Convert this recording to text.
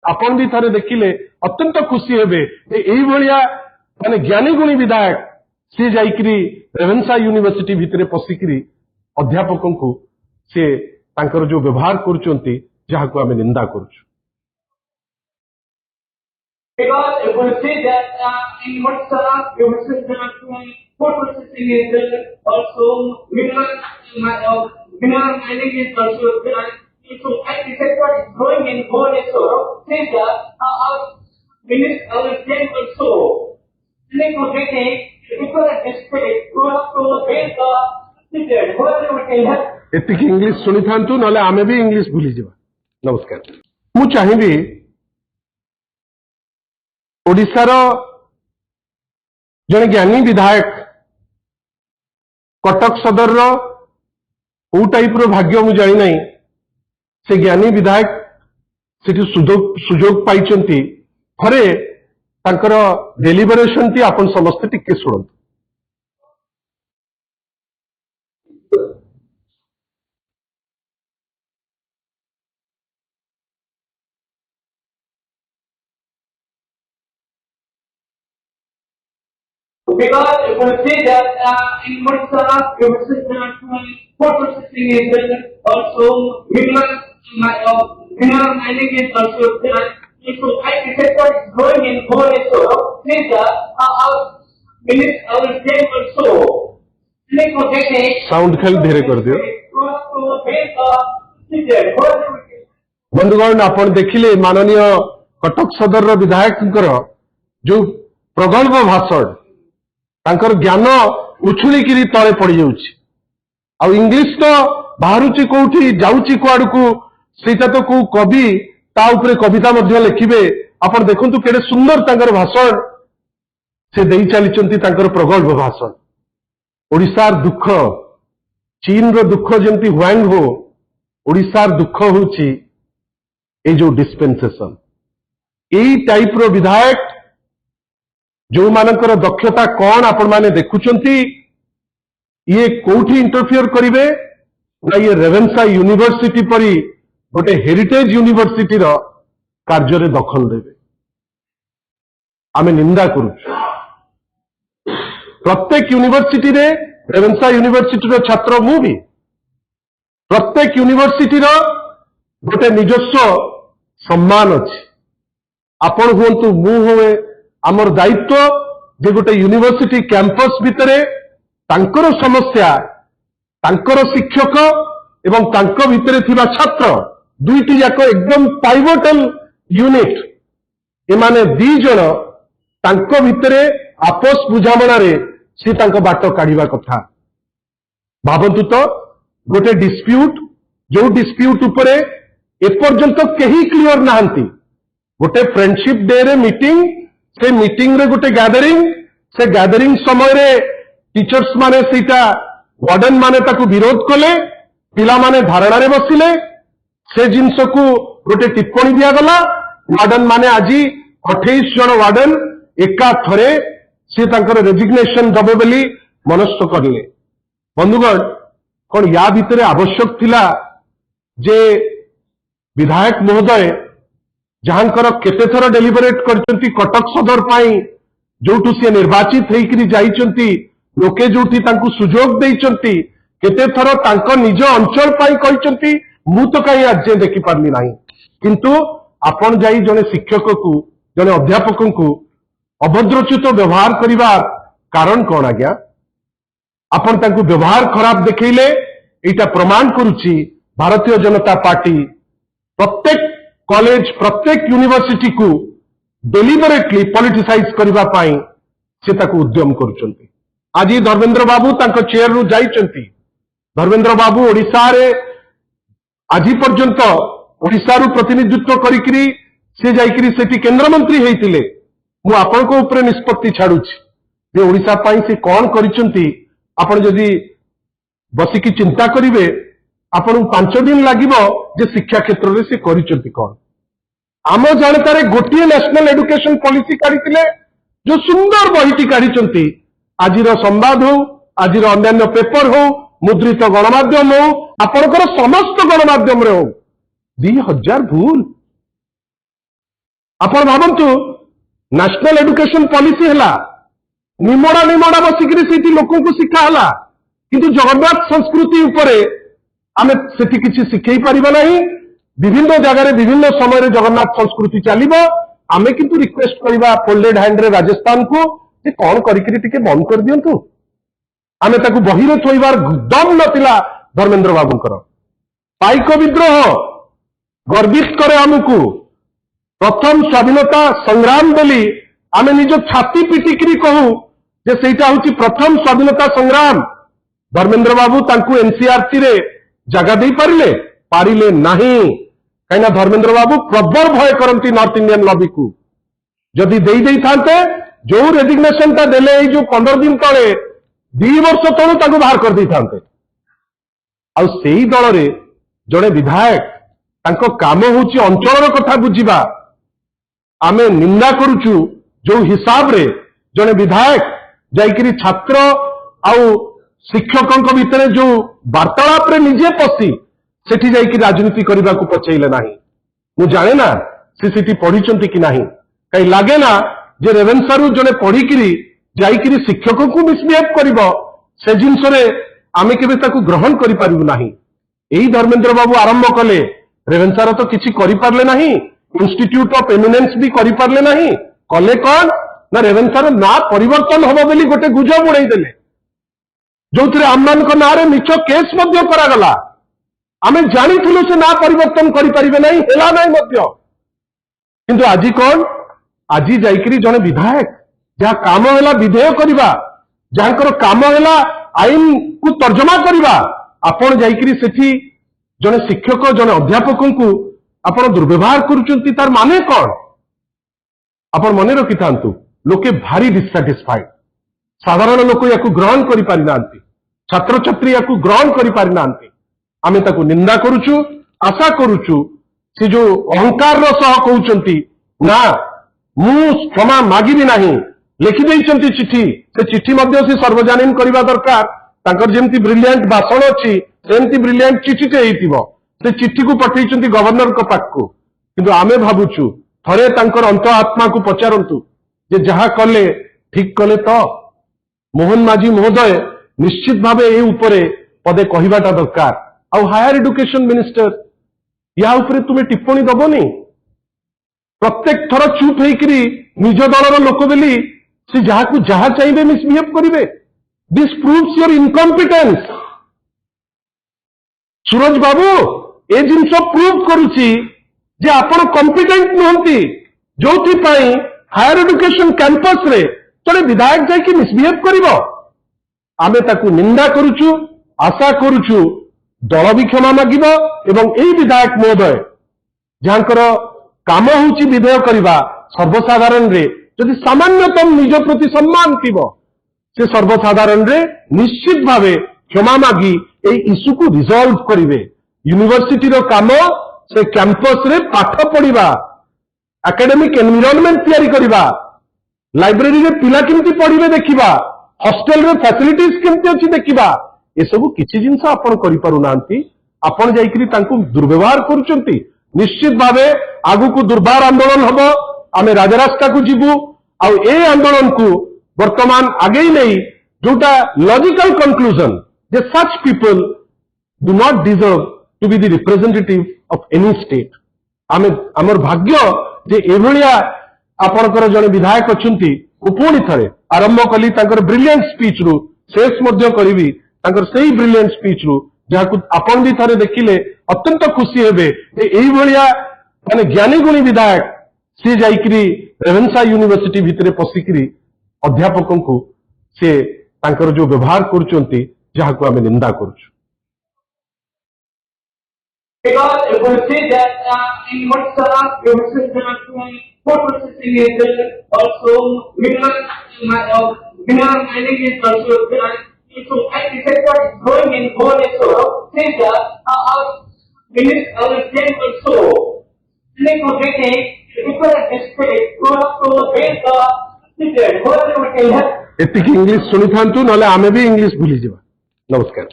आपण भी थरे देखिले अत्यंत खुशी हेबे एई भलिया माने ज्ञानी गुणी विधायक सी जाइकरी रेवेन्सा यूनिवर्सिटी भितरे पसिकरी अध्यापकों को से तांकर जो व्यवहार करुचंती जहाको आमे निंदा करूछु। Because if we say that in Vatsala, you will say that food processing is also mineral mining is also there. So IT sector is growing in Bhubaneswar. Say that our minister, our state also, like for getting people at district to have to build the city. Whatever we can have. एतिक English सुनी थांतु नले आमे भी English भूली जावा। नमस्कार। मु चाहिबी ओडिशार जने ज्ञानी विधायक कटक सदर को टाइप रो भाग्य मु जानि नाही से ज्ञानी विधायक सेठी सुजोग पाइचंती थरे तांकर डेलिबरेशन टी आपण समस्त टिके सुनंतु। Because if we say that in Vatsala, you will say that food processing is also mineral mining is also there. So IT sector is growing in Bhubaneswar. Say that our minister, our state also, like for getting sound खेल धीरे कर दियो। बंधुगण आपण देखिले माननीय कटक सदर विधायक जो प्रगल्भ भाषण तांकर ज्ञान उछुलिकी तले पड़ जाउछि आ इंग्लिश तो बाहरुची कोठी जाउछि कुआडू को सेटा तो को कवि ता ऊपर कविता मध्य लिखिबे आपण देखंतु केडे सुंदर तांकर भाषण से देई चलीचंती तांकर प्रगल्भ भाषण। ओडिसार दुख चीन रो दुख जेंती हुआंग हो ओडिसार दुख होछि ए जो डिस्पेंसेशन एई टाइप रो विधायक जो मानकर दक्षता कौन आपण माने देखुचंती ये कोठी इंटरफियर करिवे ना ये रेवेन्सा यूनिवर्सिटी परी गोटे हेरिटेज यूनिवर्सिटी रो कार्य रे दखल देवे आमे निंदा करूछु। प्रत्येक यूनिवर्सिटी रे रेवेन्सा यूनिवर्सिटी रो छात्र मु भी प्रत्येक यूनिवर्सिटी रो गोटे निजस्व सम्मान अछि। आपण हुंतु मु होवे आमर दायित्व जे गोटे यूनिवर्सिटी कैंपस भितरे तांकर समस्या तांकर शिक्षक एवं तांक भितरे थिबा छात्र दुईटी जाक एकदम पाइवटल यूनिट एमाने दी जण तांक भितरे आपस बुझामणा रे से तांक बाट काढिबा कथा। भाबंतु तो गोटे डिस्प्यूट जो डिस्प्यूट उपरे एपर्यंत केही क्लियर नाहंती गोटे फ्रेंडशिप डे रे मीटिंग से मीटिंग रे गोटे गैदरिंग से गैदरिंग समय रे टीचर्स माने सीटा वार्डन माने ताकू विरोध कले पिला माने धारणा रे बसिले से जिनस को गोटे टिप्पणी दिया गला वार्डन माने आज 28 जन वार्डन एका थरे से तांकर रेजिग्नेशन दबे बोली मनस्थ करले। बंधुगण कौन या भितरे आवश्यक थिला जे विधायक महोदय जहांकर केते थर डेलिबरेट करचंती कटक सदर पाई जोठु से निर्वाचित हेकरी जाइचंती लोके जोठी तांकु सुजोग देइचंती केते थर तांको निज अंचल पाई कहिचंती मु तो कहीं आज देखि पारली नाही किंतु आपण जाई जने शिक्षक को जने अध्यापक को अभद्रचित व्यवहार करिवा कारण कोन आज्ञा आपण तांकु व्यवहार खराब देखैले एटा प्रमाण करूची भारतीय जनता पार्टी प्रत्येक कॉलेज प्रत्येक यूनिवर्सिटी को डेलिबरेटली पॉलिटिसाइज करबा पाई से ताकु उद्यम करूचंती। आज धर्मेंद्र बाबू तांको चेयर रु जाइचंती धर्मेंद्र बाबू ओडिसा रे आज पर्यंत ओडिसा रु प्रतिनिधित्व करिकरी से जाइकरी सेठी केंद्र मंत्री हेतिले मु आपण को ऊपर निष्पत्ति छाडुछि जे ओडिसा पाई से कोन करिचंती आपण जदी बसिकी चिंता करिवे आपण 5 दिन लागिबो जे शिक्षा क्षेत्र रे से करिचंती कोन। आम जानतारे गोटे नेशनल एजुकेशन पॉलिसी काढितिले जो सुंदर बहिटी काढिचंती आजिर संवाद हो आजिर अन्य पेपर हो मुद्रित गणमाध्यम हो आपणकर समस्त गणमाध्यम रे हो 2000 भूल ଆପଣ ଭାବନ୍ତୁ ନ୍ୟାସନାଲ ଏଡୁକେସନ ପଲିସି ହେଲା, ନିମଡ଼ା ନିମଡ଼ା ବସିକିରି ସେଇଠି ଲୋକଙ୍କୁ ଶିକ୍ଷା ହେଲା, କିନ୍ତୁ ଜଗନ୍ନାଥ ସଂସ୍କୃତି ଉପରେ ଆମେ ସେଠି କିଛି ଶିଖେଇ ପାରିବା ନାହିଁ। ବିଭିନ୍ନ ଜାଗାରେ ବିଭିନ୍ନ ସମୟରେ ଜଗନ୍ନାଥ ସଂସ୍କୃତି ଚାଲିବ। ଆମେ କିନ୍ତୁ ରିକ୍ୱେଷ୍ଟ କରିବା ଫୋଲ୍ଡେଡ ହ୍ୟାଣ୍ଡରେ ରାଜସ୍ଥାନକୁ ଯେ କଣ କରିକିରି ଟିକେ ବନ୍ଦ କରିଦିଅନ୍ତୁ। ଆମେ ତାକୁ ବହିରେ ଥୋଇବାର ଦମ ନଥିଲା ଧର୍ମେନ୍ଦ୍ର ବାବୁଙ୍କର। ପାଇକ ବିଦ୍ରୋହ ଗର୍ବିତ କରେ ଆମକୁ। ପ୍ରଥମ ସ୍ୱାଧୀନତା ସଂଗ୍ରାମ ବୋଲି ଆମେ ନିଜ ଛାତି ପିଟିକିରି କହୁ ଯେ ସେଇଟା ହଉଛି ପ୍ରଥମ ସ୍ୱାଧୀନତା ସଂଗ୍ରାମ। ଧର୍ମେନ୍ଦ୍ର ବାବୁ ତାଙ୍କୁ ଏନସିଆରଟି ରେ ଜାଗା ଦେଇପାରିଲେ? ପାରିଲେ ନାହିଁ। କାହିଁକିନା ଧର୍ମେନ୍ଦ୍ର ବାବୁ ପ୍ରବଳ ଭୟ କରନ୍ତି ନର୍ଥ ଇଣ୍ଡିଆନ ଲବିକୁ। ଯଦି ଦେଇଥାନ୍ତେ, ଯୋଉ ରେଜିଗ୍ନେସନଟା ଦେଲେ ଏଇ ଯୋଉ 15 ଦିନ ତଳେ, 2 ବର୍ଷ ତଳୁ ତାଙ୍କୁ ବାହାର କରିଦେଇଥାନ୍ତେ। ଆଉ ସେଇ ଦଳରେ ଜଣେ ବିଧାୟକ, ତାଙ୍କ କାମ ହଉଛି ଅଞ୍ଚଳର କଥା ବୁଝିବା। ଆମେ ନିନ୍ଦା କରୁଛୁ ଯୋଉ ହିସାବରେ ଜଣେ ବିଧାୟକ ଯାଇକିରି ଛାତ୍ର ଆଉ ଶିକ୍ଷକଙ୍କ ଭିତରେ ଯୋଉ ବାର୍ତ୍ତାଳାପରେ ନିଜେ ପଶି ସେଠି ଯାଇକି ରାଜନୀତି କରିବାକୁ ପଛେଇଲେ ନାହିଁ। ମୁଁ ଜାଣେ ନା ସେ ସେଠି ପଢିଛନ୍ତି କି ନାହିଁ, କାହିଁ ଲାଗେ ନା ଯେ ରେଭେନ୍ସାରୁ ଜଣେ ପଢିକିରି ଯାଇକିରି ଶିକ୍ଷକଙ୍କୁ ମିସବିହେଭ କରିବ, ସେ ଜିନିଷରେ ଆମେ କେବେ ତାକୁ ଗ୍ରହଣ କରିପାରିବୁ ନାହିଁ। ଏଇ ଧର୍ମେନ୍ଦ୍ର ବାବୁ ଆରମ୍ଭ କଲେ, ରେଭେନ୍ସାର ତ କିଛି କରିପାରିଲେ ନାହିଁ, ଇନଷ୍ଟିଚ୍ୟୁଟ ଅଫ ଏମିନେନ୍ସ ବି କରିପାରିଲେ ନାହିଁ। କଲେ କଣ ନା ରେଭେନ୍ସାର ନାଁ ପରିବର୍ତ୍ତନ ହବ ବୋଲି ଗୋଟେ ଗୁଜବ ଉଡେଇଦେଲେ, ଯୋଉଥିରେ ଆମମାନଙ୍କ ନାଁରେ ମିଛ କେସ୍ ମଧ୍ୟ କରାଗଲା। ଆମେ ଜାଣିଥିଲୁ ସେ ନାଁ ପରିବର୍ତ୍ତନ କରିପାରିବେ ନାହିଁ, ହେଲା ନାହିଁ ମଧ୍ୟ। କିନ୍ତୁ ଆଜି କଣ, ଆଜି ଯାଇକିରି ଜଣେ ବିଧାୟକ ଯାହା କାମ ହେଲା ବିଧେୟ କରିବା, ଯାହାଙ୍କର କାମ ହେଲା ଆଇନକୁ ତର୍ଜମା କରିବା, ଆପଣ ଯାଇକିରି ସେଠି ଜଣେ ଶିକ୍ଷକ ଜଣେ ଅଧ୍ୟାପକଙ୍କୁ ଆପଣ ଦୁର୍ବ୍ୟବହାର କରୁଛନ୍ତି, ତାର ମାନେ କଣ? ଆପଣ ମନେ ରଖିଥାନ୍ତୁ, ଲୋକେ ଭାରି ଡିସାଟିସ୍ଫାଇଡ। ସାଧାରଣ ଲୋକ ୟାକୁ ଗ୍ରହଣ କରିପାରିନାହାନ୍ତି, ଛାତ୍ରଛାତ୍ରୀ ୟାକୁ ଗ୍ରହଣ କରିପାରିନାହାନ୍ତି। ଆମେ ତାକୁ ନିନ୍ଦା କରୁଛୁ। ଆଶା କରୁଛୁ ସେ ଯୋଉ ଅହଙ୍କାରର ସହ କହୁଛନ୍ତି ନା ମୁଁ କ୍ଷମା ମାଗିବି ନାହିଁ, ଲେଖିଦେଇଛନ୍ତି ଚିଠି, ସେ ଚିଠି ମଧ୍ୟ ସେ ସାର୍ବଜନୀନ କରିବା ଦରକାର। ତାଙ୍କର ଯେମିତି ବ୍ରିଲିଆଣ୍ଟ ଭାଷଣ ଅଛି, ସେମିତି ବ୍ରିଲିଆଣ୍ଟ ଚିଠିଟେ ହେଇଥିବ। ସେ ଚିଠିକୁ ପଠେଇଛନ୍ତି ଗଭର୍ଣ୍ଣରଙ୍କ ପାଖକୁ। କିନ୍ତୁ ଆମେ ଭାବୁଛୁ ଥରେ ତାଙ୍କର ଅନ୍ତ ଆତ୍ମାକୁ ପଚାରନ୍ତୁ ଯେ ଯାହା କଲେ ଠିକ କଲେ ତ? ମୋହନ ମାଝୀ ମହୋଦୟ ନିଶ୍ଚିତ ଭାବେ ଏ ଉପରେ ପଦେ କହିବାଟା ଦରକାର। ଆଉ ହାୟର ଏଡୁକେସନ ମିନିଷ୍ଟର, ୟା ଉପରେ ତୁମେ ଟିପ୍ପଣୀ ଦବନି? ପ୍ରତ୍ୟେକ ଥର ଚୁପ୍ ହେଇକିରି ନିଜ ଦଳର ଲୋକ ବୋଲି ସେ ଯାହାକୁ ଯାହା ଚାହିଁବେ ମିସବିହେଭ କରିବେ। This proves your incompetence. Suraj ବାବୁ, ଏ ଜିନିଷ ପ୍ରୁଭ କରୁଛି ଯେ ଆପଣ କମ୍ପିଟେଣ୍ଟ ନୁହନ୍ତି, ଯୋଉଥିପାଇଁ ହାୟର ଏଡୁକେସନ କ୍ୟାମ୍ପସରେ ଜଣେ ବିଧାୟକ ଯାଇକି ମିସବିହେଭ କରିବ। ଆମେ ତାକୁ ନିନ୍ଦା କରୁଛୁ। ଆଶା କରୁଛୁ ଦଳ ବି କ୍ଷମା ମାଗିବ ଏବଂ ଏଇ ବିଧାୟକ ମହୋଦୟ ଯାହାଙ୍କର କାମ ହେଉଛି ବିଧେୟ କରିବା, ସର୍ବସାଧାରଣରେ ଯଦି ସାମାନ୍ୟତମ ନିଜ ପ୍ରତି ସମ୍ମାନ ଥିବ, ସେ ସର୍ବସାଧାରଣରେ ନିଶ୍ଚିତ ଭାବେ କ୍ଷମା ମାଗି এই ইস্যুକୁ ରିଜଲ୍ଭ କରିବେ। ୟୁନିଭର୍ସିଟିର କାମ ସେ କ୍ୟାମ୍ପସରେ ପାଠ ପଢିବା, ଏକାଡେମିକ ଏନଭାଇରନମେଣ୍ଟ ତିଆରି କରିବା, ଲାଇବ୍ରେରୀରେ ପିଲା କେମିତି ପଢିବେ ଦେଖିବା, ହଷ୍ଟେଲରେ ଫ୍ୟାସିଲିଟିଜ କେମିତି ଅଛି ଦେଖିବା। ଏସବୁ କିଛି ଜିନିଷ ଆପଣ କରିପାରୁନାହାନ୍ତି। ଆପଣ ଯାଇକିରି ତାଙ୍କୁ ଦୁର୍ବ୍ୟବହାର କରୁଛନ୍ତି। ନିଶ୍ଚିତ ଭାବେ ଆଗକୁ ଦୁର୍ବାର ଆନ୍ଦୋଳନ ହବ। ଆମେ ରାଜରାସ୍ତାକୁ ଯିବୁ। ଆଉ এই ଆନ୍ଦୋଳନକୁ ବର୍ତ୍ତମାନ ଆଗେଇ ନେଇ ଯୋଉଟା ଲଜିକାଲ କନକ୍ଲୁଜନ ଯେ such people do not deserve to be the representative of any state. ଆମର ଭାଗ୍ୟ ଯେ ଏଭଳିଆ ଆପଣଙ୍କର ଜଣେ ବିଧାୟକ ଅଛନ୍ତି। ପୁଣି ଥରେ ଆରମ୍ଭ କଲି ତାଙ୍କର ବ୍ରିଲିଆଣ୍ଟ ସ୍ପିଚରୁ, ଶେଷ ମଧ୍ୟ କରିବି ତାଙ୍କର ସେଇ ବ୍ରିଲିଆଣ୍ଟ ସ୍ପିଚରୁ, ଯାହାକୁ ଆପଣ ବି ଥରେ ଦେଖିଲେ ଅତ୍ୟନ୍ତ ଖୁସି ହେବେ ଯେ ଏଇଭଳିଆ ମାନେ ଜ୍ଞାନୀ ଗୁଣୀ ବିଧାୟକ ସେ ଯାଇକିରି ରେଭେନ୍ସା ୟୁନିଭର୍ସିଟି ଭିତରେ ପଶିକିରି ଅଧ୍ୟାପକଙ୍କୁ ସେ ତାଙ୍କର ଯୋଉ ବ୍ୟବହାର କରୁଛନ୍ତି, ଯାହାକୁ ଆମେ ନିନ୍ଦା କରୁଛୁ। Because if we say that in Vatsala, your food processing is done, also mineral mining is also done. So IT sector is growing in whole so say that our state also liquidating different districts to build the city. ଏତିକି English ଶୁଣିଥାନ୍ତୁ, ନହେଲେ ଆମେ ବି English ଭୁଲିଯିବା। ନମସ୍କାର।